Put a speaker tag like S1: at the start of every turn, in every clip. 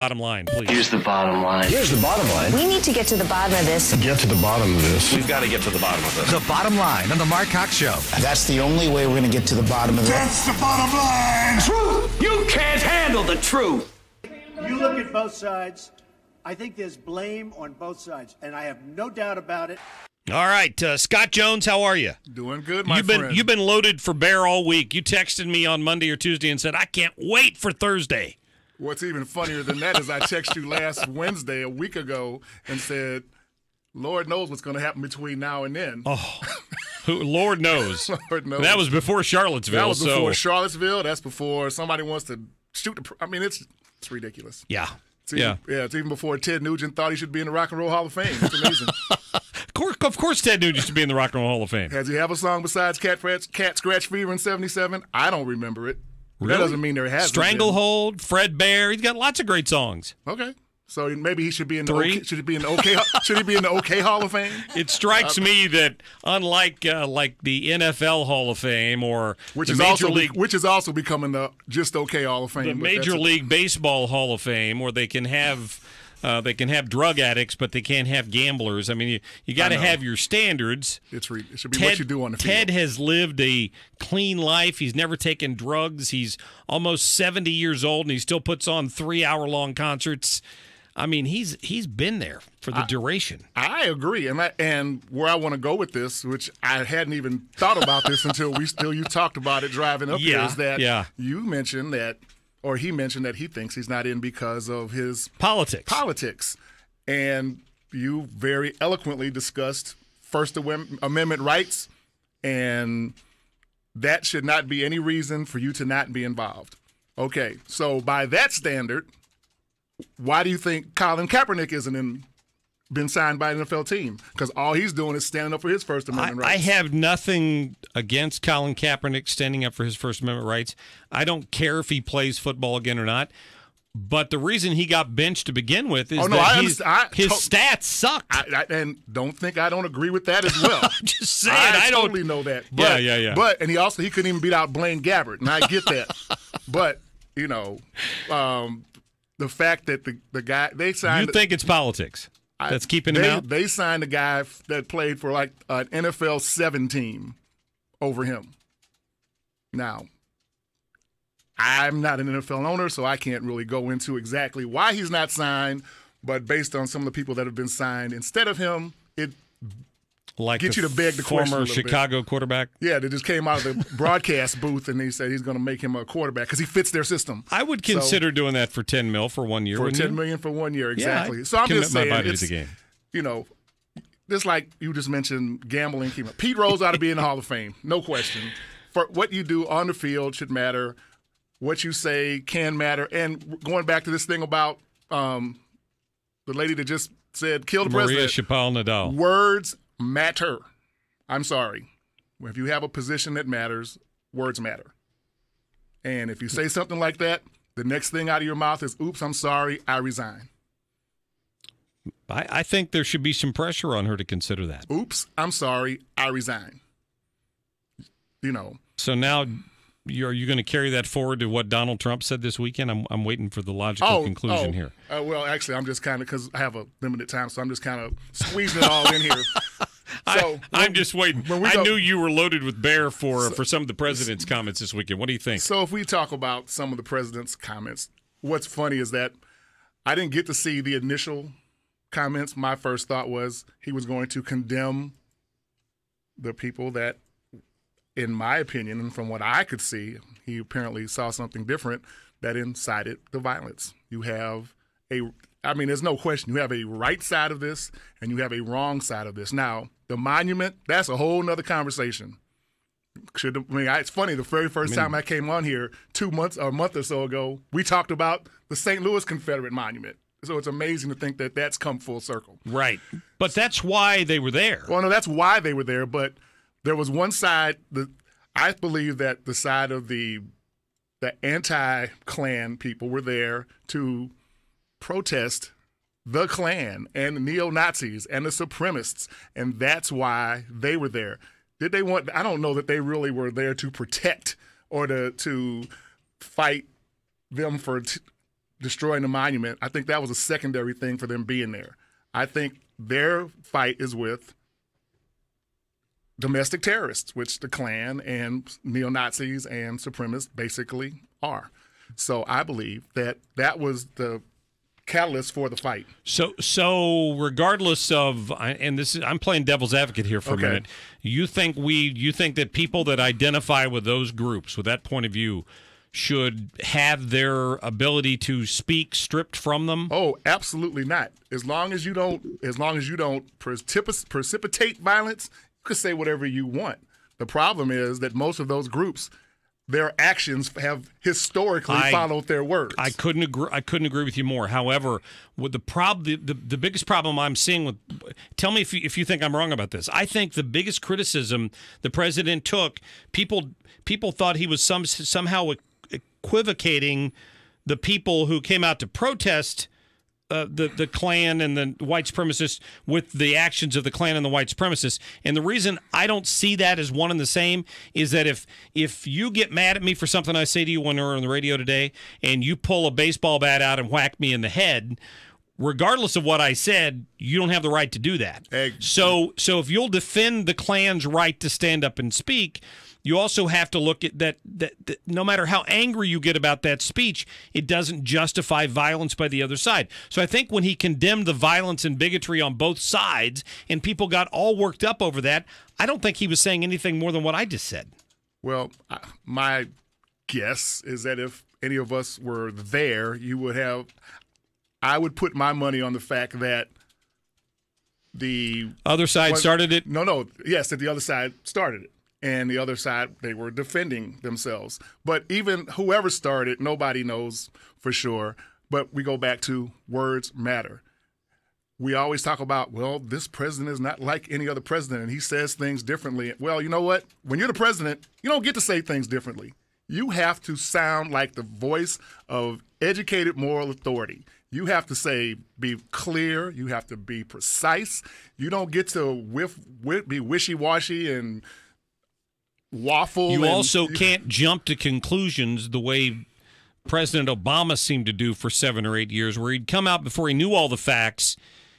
S1: Bottom line, please.
S2: Here's the bottom line.
S3: Here's the bottom line.
S4: We need to get to the bottom of this.
S3: Get to the bottom of this.
S2: We've got to get to the bottom of this.
S5: The bottom line on the Marc Cox Show.
S6: That's the only way we're going to get to the bottom of this.
S3: That's the bottom line.
S2: Truth! You can't handle the truth!
S7: You look at both sides. I think there's blame on both sides, and I have no doubt about it.
S1: All right, Scott Jones, how are you?
S8: Doing good, my
S1: friend. You've been loaded for bear all week. You texted me on Monday or Tuesday and said, I can't wait for Thursday.
S8: What's even funnier than that is I texted you last Wednesday, a week ago, and said, Lord knows what's going to happen between now and then.
S1: Oh, Lord knows.
S8: Lord knows.
S1: That was before Charlottesville.
S8: That was before Charlottesville. That's before somebody wants to shoot it's ridiculous.
S1: Yeah.
S8: It's even before Ted Nugent thought he should be in the Rock and Roll Hall of Fame. It's amazing.
S1: Of course Ted Nugent should be in the Rock and Roll Hall of Fame.
S8: Has he have a song besides Cat Scratch Fever in 77? I don't remember it.
S1: Really?
S8: That doesn't mean there hasn't
S1: Stranglehold, Fred Bear. He's got lots of great songs.
S8: Okay. So maybe he should be in the should he be in the OK Hall of Fame?
S1: It strikes me that unlike like the NFL Hall of Fame or
S8: which
S1: the
S8: is also becoming the just OK Hall of Fame,
S1: the Major League Baseball Hall of Fame, where they can have drug addicts, but they can't have gamblers. I mean, you got to have your standards.
S8: It should be what you do on the field.
S1: Ted has lived a clean life. He's never taken drugs. He's almost 70 years old, and he still puts on 3-hour-long concerts. I mean, he's been there for the duration.
S8: I agree, and where I want to go with this, which I hadn't even thought about this until you talked about it driving up here, is that you mentioned that. Or he mentioned that he thinks he's not in because of his politics. And you very eloquently discussed First Amendment rights, and that should not be any reason for you to not be involved. Okay, so by that standard, why do you think Colin Kaepernick been signed by an NFL team? Because all he's doing is standing up for his First Amendment rights.
S1: I have nothing against Colin Kaepernick standing up for his First Amendment rights. I don't care if he plays football again or not. But the reason he got benched to begin with is his stats sucked.
S8: And don't think I don't agree with that as well.
S1: I'm just saying.
S8: I totally know that. But,
S1: yeah.
S8: But and he couldn't even beat out Blaine Gabbert, and I get that. But the fact that the guy they signed.
S1: You think it's politics that's keeping him out?
S8: They signed a guy that played for like an NFL 7 team over him. Now, I'm not an NFL owner, so I can't really go into exactly why he's not signed. But based on some of the people that have been signed instead of him, it gets you to beg the question.
S1: Former Chicago quarterback?
S8: Yeah, they just came out of the broadcast booth and he said he's going to make him a quarterback because he fits their system.
S1: I would consider doing that for $10 million for 1 year.
S8: For $10 million for 1 year, exactly.
S1: Yeah,
S8: so I'm just saying,
S1: my body to the game.
S8: Just like you just mentioned, gambling. Pete Rose ought to be in the Hall of Fame, no question. For what you do on the field should matter. What you say can matter. And going back to this thing about the lady that just said kill the president.
S1: Maria Chappelle-Nadal.
S8: Words matter. I'm sorry. If you have a position that matters, words matter. And if you say something like that, the next thing out of your mouth is, oops, I'm sorry, I resign.
S1: I think there should be some pressure on her to consider that.
S8: Oops, I'm sorry, I resign.
S1: So now, are you going to carry that forward to what Donald Trump said this weekend? I'm waiting for the logical conclusion here.
S8: Well, actually, I'm just kind of, because I have a limited time, so I'm just kind of squeezing it all in here. So
S1: I'm just waiting. I knew you were loaded with bear for some of the president's comments this weekend. What do you think?
S8: So if we talk about some of the president's comments, what's funny is that I didn't get to see the initial comments. My first thought was he was going to condemn the people that, in my opinion, and from what I could see, he apparently saw something different that incited the violence. You have there's no question. You have a right side of this and you have a wrong side of this. Now, the monument, that's a whole nother conversation. It's funny, the very first time I came on here a month or so ago, we talked about the St. Louis Confederate Monument. So it's amazing to think that that's come full circle.
S1: Right. But that's why they were there.
S8: Well, no, that's why they were there. But there was one side, I believe that the side of the anti-Klan people were there to protest the Klan and the neo-Nazis and the supremacists. And that's why they were there. I don't know that they really were there to protect or to fight them for destroying the monument, I think that was a secondary thing for them being there. I think their fight is with domestic terrorists, which the Klan and neo-Nazis and supremacists basically are. So I believe that that was the catalyst for the fight.
S1: So regardless of, and this is, I'm playing devil's advocate here for a minute. You think that people that identify with those groups, with that point of view, should have their ability to speak stripped from them?
S8: Oh, absolutely not. As long as you don't precipitate violence, you can say whatever you want. The problem is that most of those groups, their actions have historically followed their words.
S1: I couldn't agree with you more. However, with the biggest problem I'm seeing with, tell me if you think I'm wrong about this. I think the biggest criticism the president took, people thought he was somehow equivocating the people who came out to protest the Klan and the white supremacists with the actions of the Klan and the white supremacists. And the reason I don't see that as one and the same is that if you get mad at me for something I say to you when we're on the radio today and you pull a baseball bat out and whack me in the head, regardless of what I said, you don't have the right to do that. So if you'll defend the Klan's right to stand up and speak, you also have to look at that no matter how angry you get about that speech, it doesn't justify violence by the other side. So I think when he condemned the violence and bigotry on both sides and people got all worked up over that, I don't think he was saying anything more than what I just said.
S8: Well, my guess is that if any of us were there, I would put my money on the fact that the
S1: other side started it?
S8: Yes, that the other side started it. And the other side, they were defending themselves. But even whoever started, nobody knows for sure. But we go back to words matter. We always talk about, well, this president is not like any other president, and he says things differently. Well, you know what? When you're the president, you don't get to say things differently. You have to sound like the voice of educated moral authority. You have to be clear. You have to be precise. You don't get to be wishy-washy and waffle.
S1: You also can't jump to conclusions the way President Obama seemed to do for 7 or 8 years, where he'd come out before he knew all the facts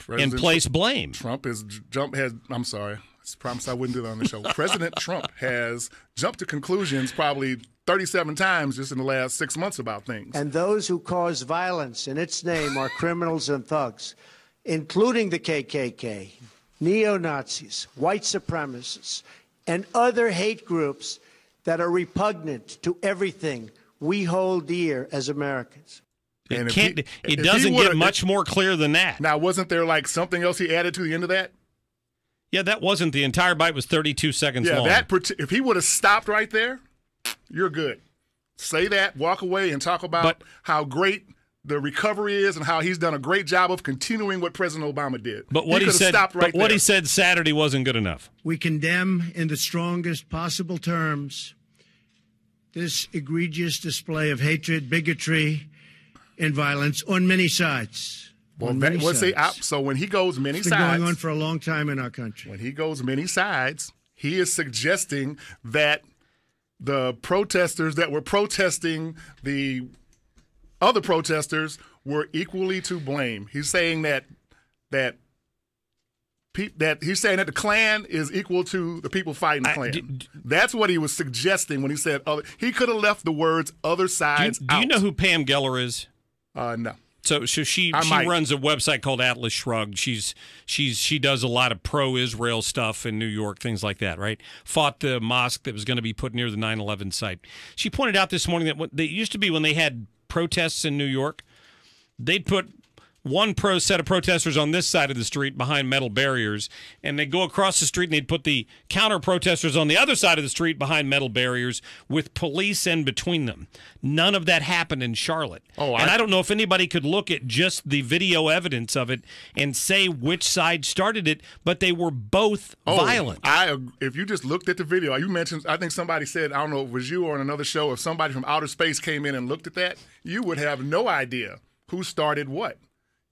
S1: and place blame.
S8: I'm sorry. I promised I wouldn't do that on the show. President Trump has jumped to conclusions probably 37 times just in the last 6 months about things.
S7: And those who cause violence in its name are criminals and thugs, including the KKK, neo-Nazis, white supremacists, and other hate groups that are repugnant to everything we hold dear as Americans.
S1: It doesn't get much more clear than that.
S8: Now, wasn't there like something else he added to the end of that?
S1: Yeah, that wasn't. The entire bite was 32 seconds long.
S8: If he would have stopped right there, you're good. Say that, walk away, and talk about how great the recovery is and how he's done a great job of continuing what President Obama did.
S1: But what he said Saturday wasn't good enough.
S7: We condemn in the strongest possible terms this egregious display of hatred, bigotry, and violence on many sides.
S8: So when he goes many sides,
S7: it's been going on for a long time in our country.
S8: When he goes many sides, he is suggesting that the protesters that were protesting the other protesters were equally to blame. He's saying that he's saying that the Klan is equal to the people fighting the Klan. That's what he was suggesting when he said other. He could have left the words other sides out.
S1: Do you know who Pam Geller is?
S8: No.
S1: So she runs a website called Atlas Shrugged. She does a lot of pro-Israel stuff in New York, things like that, right? Fought the mosque that was going to be put near the 9/11 site. She pointed out this morning that they used to be when they had protests in New York, they'd put one set of protesters on this side of the street behind metal barriers, and they'd go across the street and they'd put the counter protesters on the other side of the street behind metal barriers with police in between them. None of that happened in Charlotte. I don't know if anybody could look at just the video evidence of it and say which side started it, but they were both violent.
S8: If you just looked at the video, you mentioned, I think somebody said, I don't know if it was you or on another show, if somebody from outer space came in and looked at that, you would have no idea who started what.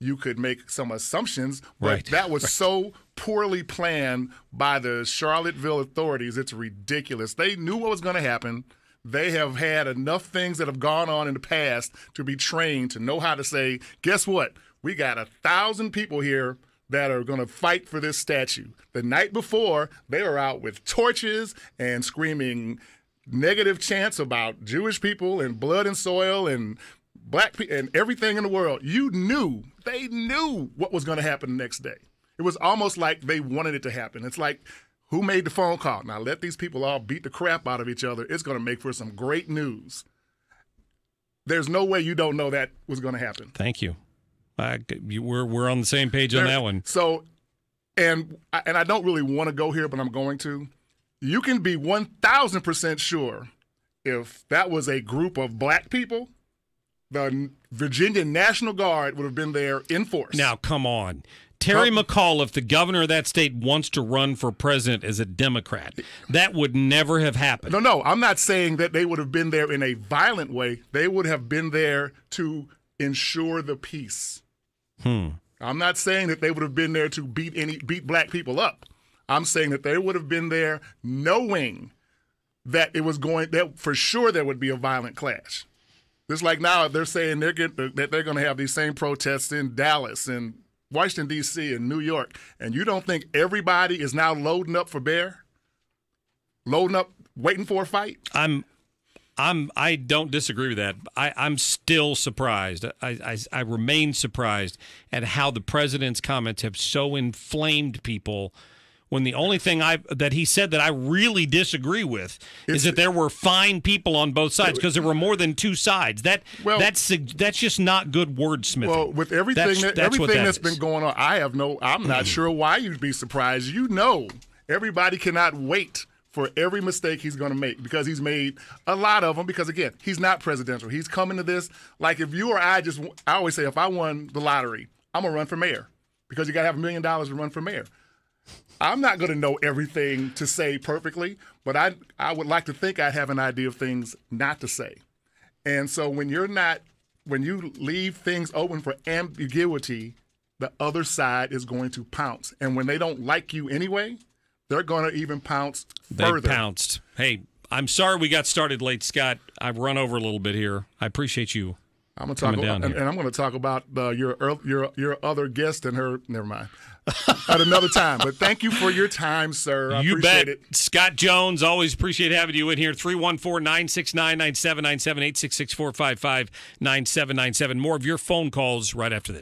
S8: You could make some assumptions, but that was so poorly planned by the Charlottesville authorities. It's ridiculous. They knew what was going to happen. They have had enough things that have gone on in the past to be trained to know how to say, guess what? We got 1,000 people here that are going to fight for this statue. The night before, they were out with torches and screaming negative chants about Jewish people and blood and soil and black people and everything in the world. They knew what was going to happen the next day. It was almost like they wanted it to happen. It's like, who made the phone call? Now let these people all beat the crap out of each other. It's going to make for some great news. There's no way you don't know that was going to happen.
S1: Thank you. We're on the same page on that one.
S8: So, and I don't really want to go here, but I'm going to. You can be 1,000% sure if that was a group of black people, the Virginia National Guard would have been there in force.
S1: Now, come on. Terry McAuliffe, the governor of that state, wants to run for president as a Democrat. That would never have happened.
S8: No, I'm not saying that they would have been there in a violent way. They would have been there to ensure the peace. I'm not saying that they would have been there to beat black people up. I'm saying that they would have been there knowing that that for sure there would be a violent clash. Just like now they're saying that they're going to have these same protests in Dallas and Washington, D.C. and New York, and you don't think everybody is now loading up for bear? Loading up, waiting for a fight?
S1: I don't disagree with that. I'm still surprised. I remain surprised at how the president's comments have so inflamed people when the only thing that he said that I really disagree with is that there were fine people on both sides because there were more than two sides. That's just not good wordsmithing.
S8: Well, with everything that's been going on, I'm not sure why you'd be surprised. Everybody cannot wait for every mistake he's going to make because he's made a lot of them because, again, he's not presidential. He's coming to this like if you or I always say if I won the lottery, I'm going to run for mayor because you got to have $1 million to run for mayor. I'm not going to know everything to say perfectly, but I would like to think I have an idea of things not to say. And so when you leave things open for ambiguity, the other side is going to pounce. And when they don't like you anyway, they're going to even pounce further.
S1: They pounced. Hey, I'm sorry we got started late, Scott. I've run over a little bit here. I appreciate you.
S8: I'm going to talk about, and I'm going to talk about your other guest and her. Never mind. At another time. But thank you for your time, sir. I appreciate it.
S1: Scott Jones, always appreciate having you in here. 314-969-9797, 866-455-9797. More of your phone calls right after this.